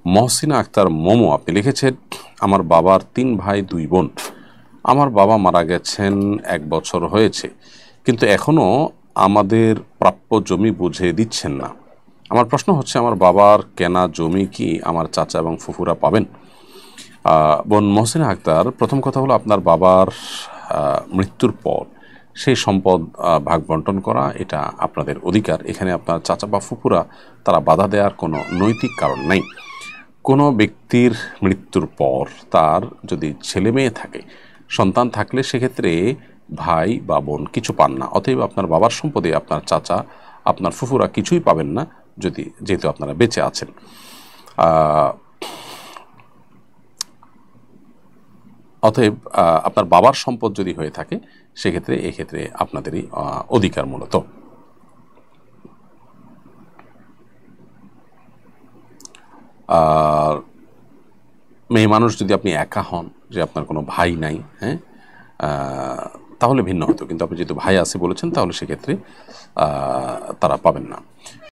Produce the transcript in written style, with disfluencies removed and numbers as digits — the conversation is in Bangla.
মহসিনা আক্তার মোমো আপনি লিখেছেন, আমার বাবার 3 ভাই 2 বোন। আমার বাবা মারা গেছেন 1 বছর হয়েছে, কিন্তু এখনও আমাদের প্রাপ্য জমি বুঝে দিচ্ছেন না। আমার প্রশ্ন হচ্ছে, আমার বাবার কেনা জমি কি আমার চাচা এবং ফুফুরা পাবেন? বোন মহসিনা আক্তার, প্রথম কথা হলো, আপনার বাবার মৃত্যুর পর সেই সম্পদ ভাগ বন্টন করা এটা আপনাদের অধিকার। এখানে আপনার চাচা বা ফুফুরা তারা বাধা দেওয়ার কোনো নৈতিক কারণ নেই। কোনো ব্যক্তির মৃত্যুর পর তার যদি ছেলে মেয়ে থাকে, সন্তান থাকলে সেক্ষেত্রে ভাই বা বোন কিছু পান না। অতএব আপনার বাবার সম্পদে আপনার চাচা, আপনার ফুফুরা কিছুই পাবেন না, যেহেতু আপনারা বেঁচে আছেন। অতএব আপনার বাবার সম্পদ যদি হয়ে থাকে, সেক্ষেত্রে এক্ষেত্রে আপনাদেরই অধিকার মূলত। আর মেয়ে মানুষ যদি আপনি একা হন, যে আপনার কোনো ভাই নাই, হ্যাঁ, তাহলে ভিন্ন হতো। কিন্তু আপনি যেহেতু ভাই আছে বলেছেন, তাহলে সেক্ষেত্রে তারা পাবেন না।